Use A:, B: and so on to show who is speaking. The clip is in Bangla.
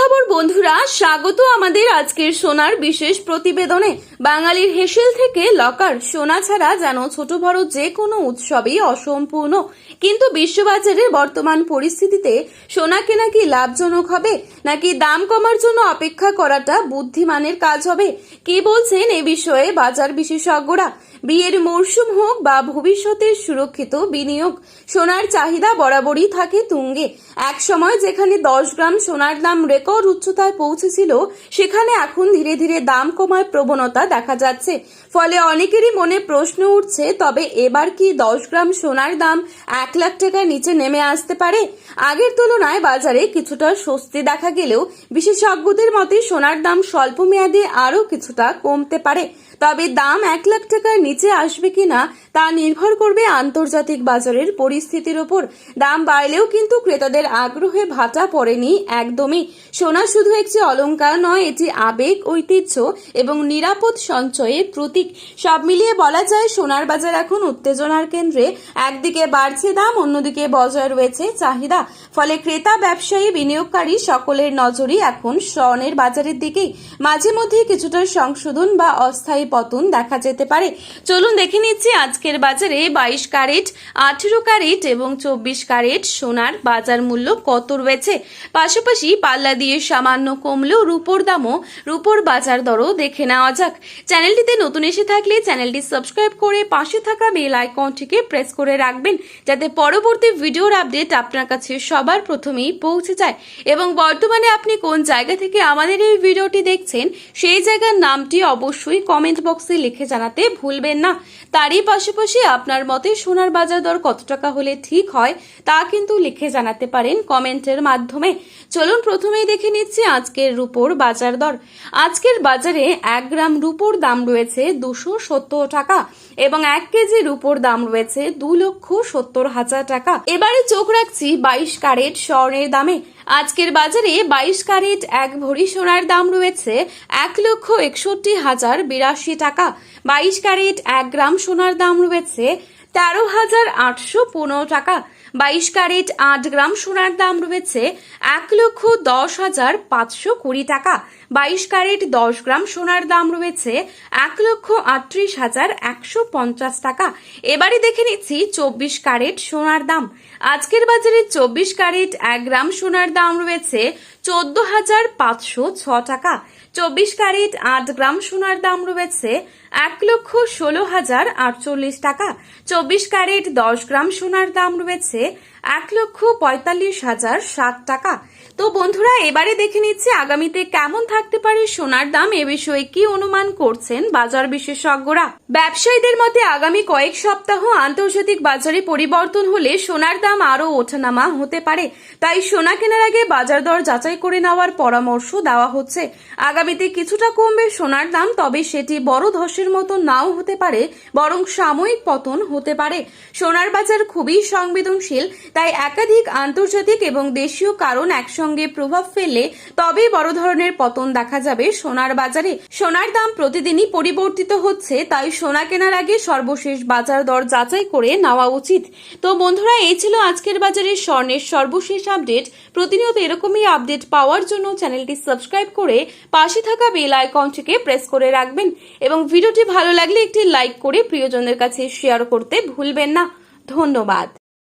A: সুখবর বন্ধুরা, স্বাগত আমাদের আজকের সোনার বিশেষ প্রতিবেদনে। বাঙালির হেসেল থেকে লকার সোনা ছাড়া যেন ছোট বড় যে কোনো উৎসবই অসম্পূর্ণ। কিন্তু বিশ্ববাজারের বর্তমান পরিস্থিতিতে সোনা কেনা কি লাভজনক হবে, নাকি দাম কমার জন্য অপেক্ষা করাটা বুদ্ধিমানের কাজ হবে? কি বলছেন এ বিষয়ে বাজার বিশেষজ্ঞরা? বিয়ের মরশুম হোক বা ভবিষ্যতের সুরক্ষিত বিনিয়োগ, সোনার চাহিদা বরাবরই থাকে তুঙ্গে। এক সময় যেখানে 10 গ্রাম সোনার দাম রেকর্ড উচ্চতায় পৌঁছেছিল, সেখানে এখন ধীরে ধীরে দাম কমার প্রবণতা দেখা যাচ্ছে। ফলে অনেকেরই মনে প্রশ্ন উঠছে, তবে এবার কি 10 গ্রাম সোনার দাম 1 লাখ টাকার নিচে নেমে আসতে পারে? আগের তুলনায় বাজারে কিছুটা স্বস্তি দেখা গেলেও বিশেষজ্ঞদের মতে সোনার দাম স্বল্প মেয়াদে আরও কিছুটা কমতে পারে। তবে দাম 1 লাখ টাকার নিচে আসবে কিনা তা নির্ভর করবে আন্তর্জাতিক বাজারের পরিস্থিতির উপর। দাম বাড়লেও কিন্তু ক্রেতাদের আগ্রহে ভাটা পড়েনি একদমই। সোনা শুধু একটি অলংকার নয়, এটি আবেগ, ঐতিহ্য এবং নিরাপদ সঞ্চয়ের প্রতীক। সব মিলিয়ে বলা যায় সোনার বাজার এখন উত্তেজনার কেন্দ্রে। একদিকে বাড়ছে দাম, অন্যদিকে বজায় রয়েছে চাহিদা। ফলে ক্রেতা, ব্যবসায়ী, বিনিয়োগকারী সকলের নজরই এখন স্বর্ণের বাজারের দিকেই। মাঝে মধ্যে কিছুটা সংশোধন বা অস্থায়ী পতন দেখা যেতে পারে। চলুন দেখে নিচ্ছি আজকের বাজারে 22 ক্যারেট, 18 ক্যারেট এবং 24 ক্যারেট সোনার বাজার মূল্য কত রয়েছে। পাশাপাশি পাল্লা দিয়ে সামান্য কমলেও রূপোর বাজার দরও দেখে নেওয়া যাক। চ্যানেলটিতে নতুন এসে থাকলে চ্যানেলটি সাবস্ক্রাইব করে পাশে থাকা বেল আইকনটিকে প্রেস করে রাখবেন, যাতে পরবর্তী ভিডিওর আপডেট আপনার কাছে সবার প্রথমেই পৌঁছে যায়। এবং বর্তমানে আপনি কোন জায়গা থেকে আমাদের এই ভিডিওটি দেখছেন, সেই জায়গার নামটি অবশ্যই কমেন্ট বক্সে লিখে জানাতে ভুলবেন না। তারই পাশাপাশি আপনার মতে সোনার বাজার দর কত টাকা হলে ঠিক হয় তা কিন্তু লিখে জানাতে পারেন কমেন্টের মাধ্যমে। চলুন প্রথমেই দেখে নিচ্ছি আজকের রূপোর বাজার দর। আজকের বাজারে 1 গ্রাম রূপোর দাম রয়েছে 270 টাকা এবং 1 কেজি রূপোর দাম রয়েছে 2,70,000 টাকা। এবারে চোখ রাখছি 22 ক্যারেট স্বর্ণের দামে। আজকের বাজারে 22 ক্যারেট 1 ভরি সোনার দাম রয়েছে 1,61,082 টাকা। 22 ক্যারেট 1 গ্রাম সোনার দাম রয়েছে 13,815 টাকা। 22 ক্যারেট 8 গ্রাম সোনার দাম রয়েছে 1,10,520 টাকা। 22 ক্যারেট 10 গ্রাম সোনার দাম রয়েছে 1,38,150 টাকা। এবারে দেখে নিচ্ছি 24 ক্যারেট সোনার দাম। আজকের বাজারে 24 ক্যারেট 1 গ্রাম সোনার দাম রয়েছে 14,506 টাকা। 24 ক্যারেট 8 গ্রাম সোনার দাম রয়েছে 1,16,048 টাকা। 24 ক্যারেট 10 গ্রাম সোনার দাম রয়েছে 1,45,060 টাকা। তো বন্ধুরা, এবারে দেখে নিচ্ছি আগামীতে কেমন থাকতে পারে সোনার দাম। এ বিষয়ে কি অনুমান করছেন বাজার বিশেষজ্ঞরা? ব্যবসায়ীদের মতে আগামী কয়েক সপ্তাহ আন্তর্জাতিক বাজারে পরিবর্তন হলে সোনার দাম আরো ওঠানামা হতে পারে। তাই সোনা কেনার আগে বাজার দর যাচাই করে নেওয়ার পরামর্শ দেওয়া হচ্ছে। আগামীতে কিছুটা কমবে সোনার দাম, তবে সেটি বড় ধসের মতো নাও হতে পারে, বরং সাময়িক পতন হতে পারে। সোনার বাজার খুবই সংবেদনশীল, তাই একাধিক আন্তর্জাতিক এবং দেশীয় কারণ একসঙ্গে প্রভাব ফেললে তবেই বড় ধরনের পতন দেখা যাবে সোনার বাজারে। সোনার দাম প্রতিদিনই পরিবর্তিত হচ্ছে, তাই সোনা কেনার আগে সর্বশেষ বাজার দর যাচাই করে নেওয়া উচিত। তো বন্ধুরা, এই ছিল আজকের বাজারে স্বর্ণের সর্বশেষ আপডেট। প্রতিনিয়ত এরকমই আপডেট পাওয়ার জন্য চ্যানেলটি সাবস্ক্রাইব করে পাশে থাকা বেল আইকনটিকে প্রেস করে রাখবেন এবং ভিডিওটি ভালো লাগলে একটি লাইক করে প্রিয়জনদের কাছে শেয়ার করতে ভুলবেন না। ধন্যবাদ।